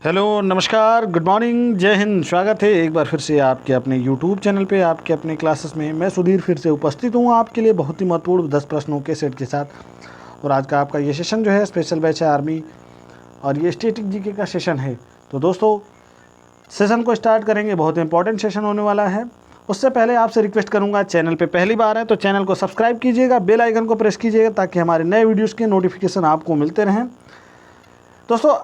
Hello, नमस्कार, good morning, जय हिंद। स्वागत है एक बार फिर से आपके अपने यूट्यूब चैनल पे, आपके अपने क्लासेस में। मैं सुधीर फिर से उपस्थित हूँ आपके लिए बहुत ही महत्वपूर्ण 10 प्रश्नों के सेट के साथ। और आज का आपका ये सेशन जो है स्पेशल बैच है आर्मी और ये स्टैटिक जीके का सेशन है। तो दोस्तों सेशन को स्टार्ट करेंगे, बहुत इंपॉर्टेंट सेशन होने वाला है। उससे पहले आपसे रिक्वेस्ट करूंगा, चैनल पे पहली बार है तो चैनल को सब्सक्राइब कीजिएगा, बेल आइकन को प्रेस कीजिएगा ताकि हमारे नए वीडियोज़ के नोटिफिकेशन आपको मिलते रहें। दोस्तों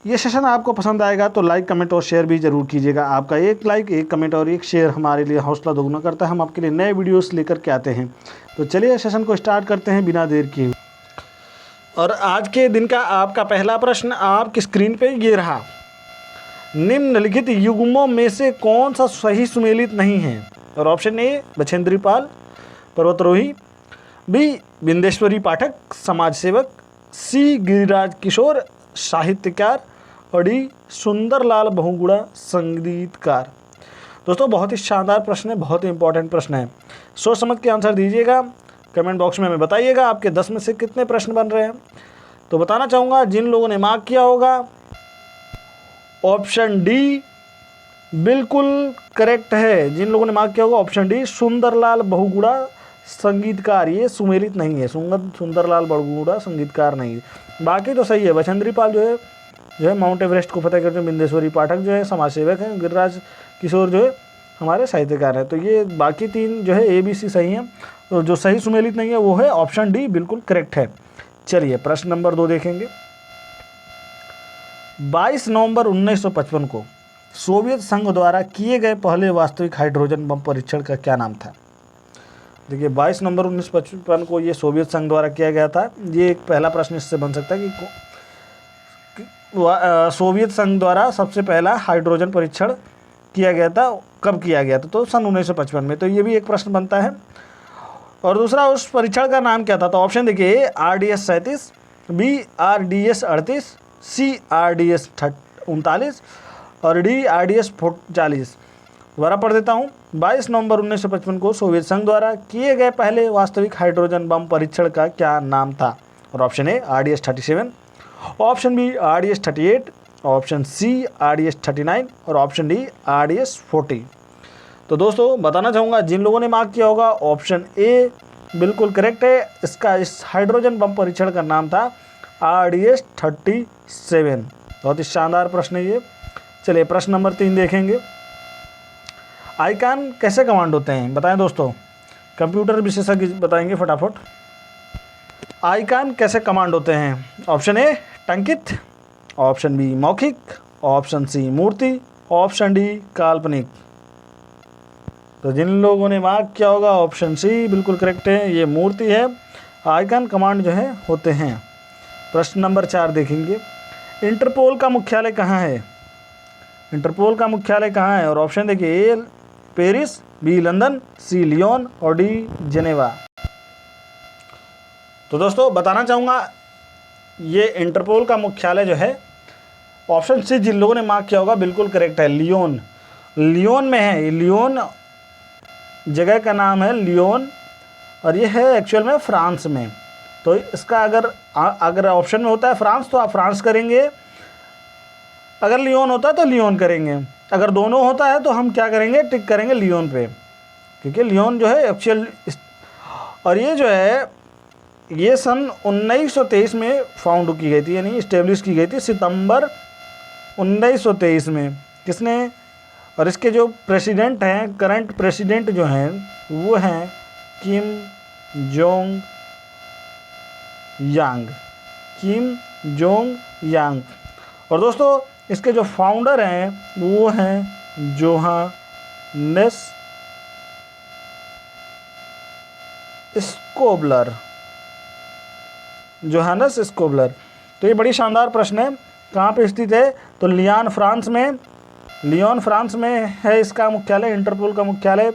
ये सेशन आपको पसंद आएगा तो लाइक, कमेंट और शेयर भी ज़रूर कीजिएगा। आपका एक लाइक, एक कमेंट और एक शेयर हमारे लिए हौसला दोगुना करता है। हम आपके लिए नए वीडियोस लेकर के आते हैं। तो चलिए सेशन को स्टार्ट करते हैं बिना देर किए। और आज के दिन का आपका पहला प्रश्न आपकी स्क्रीन पे ये रहा। निम्नलिखित युग्मों में से कौन सा सही सुमेलित नहीं है? और ऑप्शन ए बछेंद्री पाल पर्वतरोही, बी बिंदेश्वरी पाठक समाज सेवक, सी गिरिराज किशोर साहित्यकार और डी सुंदरलाल बहुगुणा संगीतकार। दोस्तों बहुत ही शानदार प्रश्न है, बहुत ही इंपॉर्टेंट प्रश्न है। सोच समझ के आंसर दीजिएगा। कमेंट बॉक्स में हमें बताइएगा आपके 10 में से कितने प्रश्न बन रहे हैं। तो बताना चाहूँगा जिन लोगों ने मार्क किया होगा ऑप्शन डी बिल्कुल करेक्ट है। जिन लोगों ने मार्क किया होगा ऑप्शन डी सुंदरलाल बहुगुणा संगीतकार, ये सुमेलित नहीं है। सुंदरलाल बहुगुणा संगीतकार नहीं, बाकी तो सही है। बछेंद्री पाल जो है माउंट एवरेस्ट को फतेह करते हैं, बिंदेश्वरी पाठक जो है समाज सेवक हैं, गिरिराज किशोर जो है हमारे साहित्यकार हैं। तो ये बाकी तीन जो है ए बी सी सही हैं। तो जो सही सुमेलित नहीं है वो है ऑप्शन डी, बिल्कुल करेक्ट है। चलिए प्रश्न नंबर 2 देखेंगे। 22 नवंबर 1955 को सोवियत संघ द्वारा किए गए पहले वास्तविक हाइड्रोजन बम परीक्षण का क्या नाम था? देखिए 22 नवंबर 1955 को ये सोवियत संघ द्वारा किया गया था। ये एक पहला प्रश्न इससे बन सकता है कि सोवियत संघ द्वारा सबसे पहला हाइड्रोजन परीक्षण किया गया था, कब किया गया था? तो सन 1955 में। तो ये भी एक प्रश्न बनता है। और दूसरा, उस परीक्षण का नाम क्या था? तो ऑप्शन देखिए, ए RDS 37, बी RDS 38, सी RDS 39 और डी RDS 40। दोबारा पढ़ देता हूँ। 22 नवंबर 1955 को सोवियत संघ द्वारा किए गए पहले वास्तविक हाइड्रोजन बम परीक्षण का क्या नाम था? और option A RDS 37, option B RDS 38, option C RDS 39 और ऑप्शन डी RDS 40। तो दोस्तों बताना चाहूँगा जिन लोगों ने मार्क किया होगा ऑप्शन ए बिल्कुल करेक्ट है। इसका इस हाइड्रोजन बम परीक्षण का नाम था RDS 37। बहुत ही शानदार प्रश्न है ये। चलिए प्रश्न नंबर 3 देखेंगे। आइकॉन कैसे कमांड होते हैं बताएं दोस्तों, कंप्यूटर विशेषज्ञ बताएंगे फटाफट। आइकॉन कैसे कमांड होते हैं? ऑप्शन ए टंकित, ऑप्शन बी मौखिक, ऑप्शन सी मूर्ति, ऑप्शन डी काल्पनिक। तो जिन लोगों ने मार्क किया होगा ऑप्शन सी बिल्कुल करेक्ट है, ये मूर्ति है। आइकॉन कमांड जो है होते हैं। प्रश्न नंबर 4 देखेंगे। इंटरपोल का मुख्यालय कहाँ है? इंटरपोल का मुख्यालय कहाँ है? और ऑप्शन देखिए, ए पेरिस, बी लंदन, सी लियोन और डी जेनेवा। तो दोस्तों बताना चाहूँगा ये इंटरपोल का मुख्यालय जो है ऑप्शन सी जिन लोगों ने मार्क किया होगा बिल्कुल करेक्ट है, लियोन। लियोन में है। लियोन जगह का नाम है लियोन और ये है एक्चुअल में फ्रांस में। तो इसका अगर ऑप्शन में होता है फ्रांस तो आप फ्रांस करेंगे, अगर लियोन होता है तो लियोन करेंगे, अगर दोनों होता है तो हम क्या करेंगे, टिक करेंगे लियोन पे, क्योंकि लियोन जो है एक्चुअल। और ये जो है ये सन 1923 में फाउंड की गई थी, यानी इस्टेब्लिश की गई थी सितंबर 1923 में। किसने? और इसके जो प्रेसिडेंट हैं, करंट प्रेसिडेंट जो हैं वो हैं किम जोंग यांग। किम जोंग यांग। और दोस्तों इसके जो फाउंडर हैं वो हैं जोहानस स्कोबलर। जोहानस स्कोबलर। तो ये बड़ी शानदार प्रश्न है। कहाँ पे स्थित है? तो लियोन फ्रांस में। लियोन फ्रांस में है इसका मुख्यालय, इंटरपोल का मुख्यालय।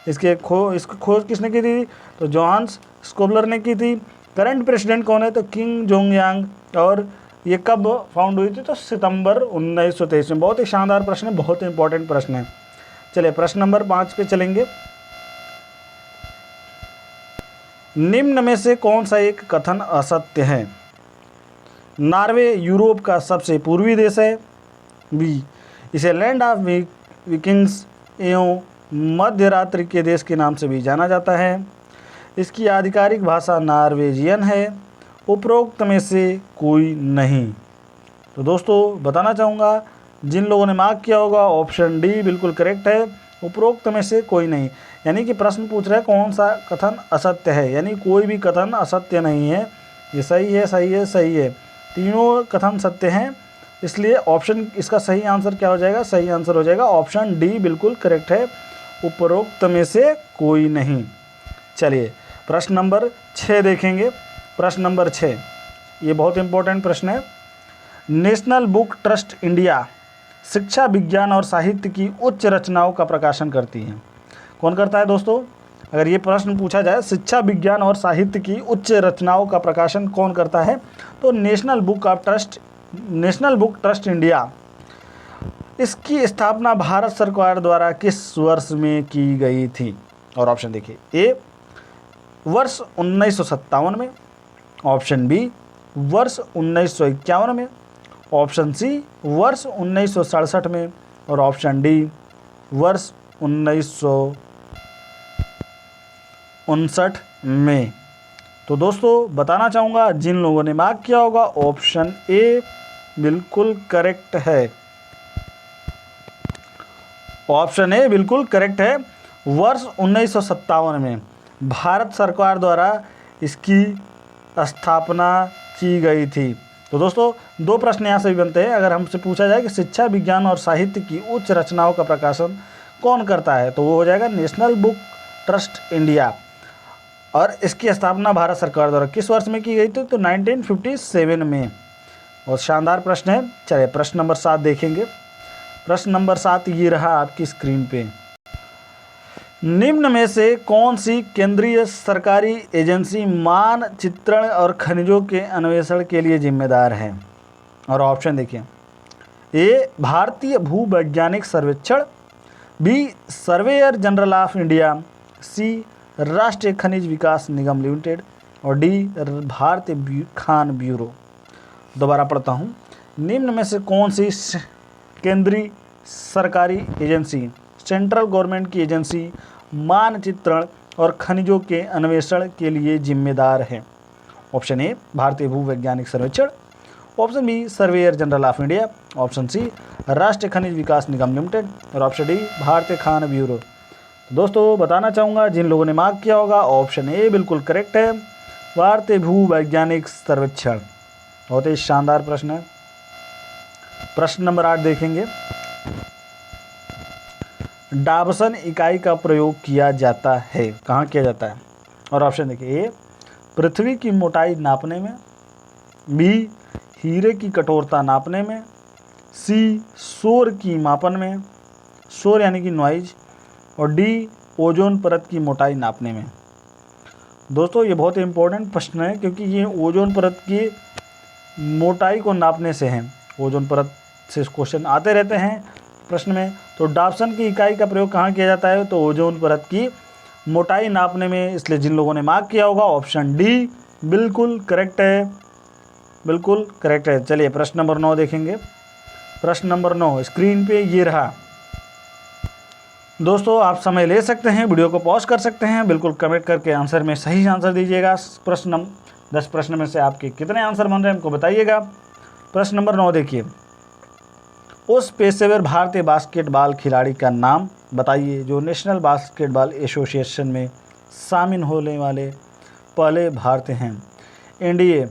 इसकी खोज किसने की थी? तो जोहानस स्कोबलर ने की थी। करंट प्रेसिडेंट कौन है? तो किम जोंग यांग। और ये कब फाउंड हुई थी? तो सितंबर 1923 में। बहुत ही शानदार प्रश्न है, बहुत ही इंपॉर्टेंट प्रश्न है। चलिए प्रश्न नंबर 5 पे चलेंगे। निम्न में से कौन सा एक कथन असत्य है? नॉर्वे यूरोप का सबसे पूर्वी देश है, बी, इसे लैंड ऑफ विकिंग्स एवं मध्य रात्रि के देश के नाम से भी जाना जाता है। इसकी आधिकारिक भाषा नॉर्वेजियन है। उपरोक्त में से कोई नहीं। तो दोस्तों बताना चाहूँगा, जिन लोगों ने मार्क किया होगा ऑप्शन डी बिल्कुल करेक्ट है, उपरोक्त में से कोई नहीं। यानी कि प्रश्न पूछ रहा है कौन सा कथन असत्य है, यानी कोई भी कथन असत्य नहीं है। ये सही है, सही है, सही है, तीनों कथन सत्य हैं। इसलिए ऑप्शन, इसका सही आंसर क्या हो जाएगा? सही आंसर हो जाएगा ऑप्शन डी बिल्कुल करेक्ट है, उपरोक्त में से कोई नहीं। चलिए प्रश्न नंबर 6 देखेंगे। प्रश्न नंबर 6 ये बहुत इंपॉर्टेंट प्रश्न है। नेशनल बुक ट्रस्ट इंडिया शिक्षा, विज्ञान और साहित्य की उच्च रचनाओं का प्रकाशन करती है। कौन करता है दोस्तों? अगर ये प्रश्न पूछा जाए शिक्षा, विज्ञान और साहित्य की उच्च रचनाओं का प्रकाशन कौन करता है, तो नेशनल बुक ट्रस्ट इंडिया। इसकी स्थापना भारत सरकार द्वारा किस वर्ष में की गई थी? और ऑप्शन देखिए, ए वर्ष 1957 में, ऑप्शन बी वर्ष 1951 में, ऑप्शन सी वर्ष 1967 में और ऑप्शन डी वर्ष 1959 में। तो दोस्तों बताना चाहूँगा, जिन लोगों ने मार्क किया होगा ऑप्शन ए बिल्कुल करेक्ट है। ऑप्शन ए बिल्कुल करेक्ट है, वर्ष 1957 में भारत सरकार द्वारा इसकी स्थापना की गई थी। तो दोस्तों दो प्रश्न यहाँ से भी बनते हैं। अगर हमसे पूछा जाए कि शिक्षा, विज्ञान और साहित्य की उच्च रचनाओं का प्रकाशन कौन करता है, तो वो हो जाएगा नेशनल बुक ट्रस्ट इंडिया। और इसकी स्थापना भारत सरकार द्वारा किस वर्ष में की गई थी, तो 1957 में। बहुत शानदार प्रश्न है। चलिए प्रश्न नंबर 7 देखेंगे। प्रश्न नंबर 7 ये रहा आपकी स्क्रीन पे। निम्न में से कौन सी केंद्रीय सरकारी एजेंसी मानचित्रण और खनिजों के अन्वेषण के लिए जिम्मेदार है? और ऑप्शन देखिए, ए भारतीय भूवैज्ञानिक सर्वेक्षण, B surveyor general of India, C राष्ट्रीय खनिज विकास निगम लिमिटेड और डी भारतीय खान ब्यूरो। दोबारा पढ़ता हूँ, निम्न में से कौन सी केंद्रीय सरकारी एजेंसी, सेंट्रल गवर्नमेंट की एजेंसी मानचित्रण और खनिजों के अन्वेषण के लिए जिम्मेदार है? ऑप्शन ए भारतीय भूवैज्ञानिक सर्वेक्षण, option B surveyor general of India, option C राष्ट्रीय खनिज विकास निगम लिमिटेड और ऑप्शन डी भारतीय खान ब्यूरो। दोस्तों बताना चाहूँगा, जिन लोगों ने मार्क किया होगा ऑप्शन ए बिल्कुल करेक्ट है, भारतीय भूवैज्ञानिक सर्वेक्षण। बहुत ही शानदार प्रश्न है। प्रश्न नंबर 8 देखेंगे। डाबसन इकाई का प्रयोग किया जाता है, कहाँ किया जाता है? और ऑप्शन देखिए, ए पृथ्वी की मोटाई नापने में, बी हीरे की कठोरता नापने में, सी शोर की मापन में, शोर यानी कि नॉइज, और डी ओजोन परत की मोटाई नापने में। दोस्तों ये बहुत इंपॉर्टेंट प्रश्न है, क्योंकि ये ओजोन परत की मोटाई को नापने से हैं। ओजोन परत से क्वेश्चन आते रहते हैं प्रश्न में। तो डाबसन की इकाई का प्रयोग कहाँ किया जाता है, तो ओजोन परत की मोटाई नापने में। इसलिए जिन लोगों ने मार्क किया होगा ऑप्शन डी बिल्कुल करेक्ट है, बिल्कुल करेक्ट है। चलिए प्रश्न नंबर 9 देखेंगे। प्रश्न नंबर 9 स्क्रीन पे ये रहा। दोस्तों आप समय ले सकते हैं, वीडियो को पॉज कर सकते हैं, बिल्कुल कमेंट करके आंसर में सही आंसर दीजिएगा। प्रश्न 10 प्रश्न में से आपके कितने आंसर बन रहे हैं हमको बताइएगा। प्रश्न नंबर 9 देखिए, उस पेशेवर भारतीय बास्केटबॉल खिलाड़ी का नाम बताइए जो नेशनल बास्केटबॉल एसोसिएशन में शामिल होने वाले पहले भारतीय हैं। एनडीए,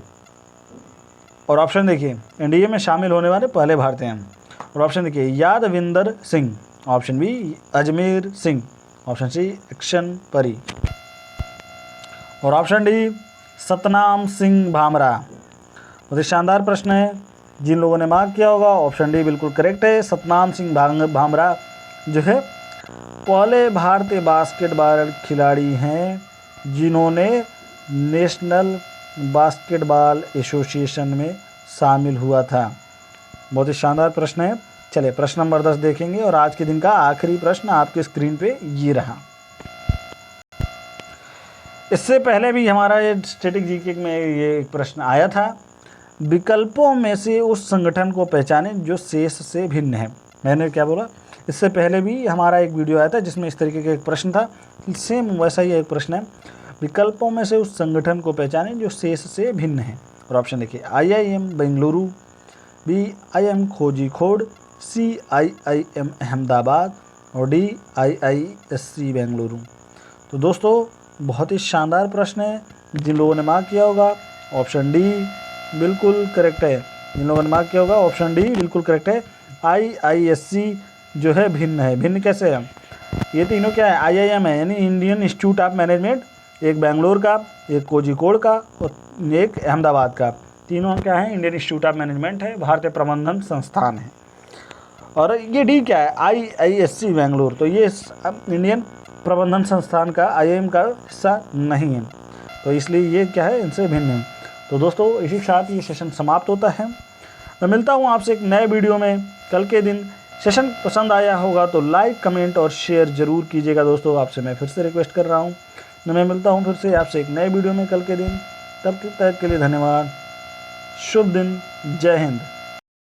और ऑप्शन देखिए, एनडीए में शामिल होने वाले पहले भारतीय हैं। और ऑप्शन देखिए, Yadvinder Singh, option B Ajmer Singh, option C एक्शन परी और ऑप्शन डी सतनाम सिंह भामरा। बहुत ही शानदार प्रश्न है। जिन लोगों ने मार्क किया होगा ऑप्शन डी बिल्कुल करेक्ट है, सतनाम सिंह भामरा जो है पहले भारतीय बास्केटबॉल खिलाड़ी हैं जिन्होंने नेशनल बास्केटबॉल एसोसिएशन में शामिल हुआ था। बहुत ही शानदार प्रश्न है। चलिए प्रश्न नंबर 10 देखेंगे और आज के दिन का आखिरी प्रश्न आपके स्क्रीन पे ये रहा। इससे पहले भी हमारा ये स्टैटिक जीके में ये एक प्रश्न आया था। विकल्पों में से उस संगठन को पहचानें जो शेष से भिन्न है। मैंने क्या बोला, इससे पहले भी हमारा एक वीडियो आया था जिसमें इस तरीके का एक प्रश्न था, सेम वैसा ही एक प्रश्न है। विकल्पों में से उस संगठन को पहचानें जो शेष से भिन्न है। और ऑप्शन देखिए, IIM Bengaluru, B IIM Kozhikode, C IIM Ahmedabad और D IISc बेंगलुरु। तो दोस्तों बहुत ही शानदार प्रश्न है। जिन लोगों ने मार्क किया होगा ऑप्शन डी बिल्कुल करेक्ट है। जिन लोगों ने मार्क किया होगा ऑप्शन डी बिल्कुल करेक्ट है। IISc जो है भिन्न है। भिन्न कैसे है? ये तीनों क्या है? IIM है यानी इंडियन इंस्टीट्यूट ऑफ मैनेजमेंट, एक बेंगलोर का, एक कोझिकोड का और एक अहमदाबाद का। तीनों क्या है? इंडियन इंस्टीट्यूट ऑफ मैनेजमेंट है, भारतीय प्रबंधन संस्थान है। और ये डी क्या है? IISc बेंगलोर। तो ये इंडियन प्रबंधन संस्थान का IIM का हिस्सा नहीं है, तो इसलिए ये क्या है? इनसे भिन्न है। तो दोस्तों इसी के साथ ये सेशन समाप्त होता है। मैं मिलता हूँ आपसे एक नए वीडियो में कल के दिन। सेशन पसंद आया होगा तो लाइक, कमेंट और शेयर ज़रूर कीजिएगा दोस्तों। आपसे मैं फिर से रिक्वेस्ट कर रहा हूँ। मैं मिलता हूँ फिर से आपसे एक नए वीडियो में कल के दिन। तब तक के लिए धन्यवाद। शुभ दिन। जय हिंद।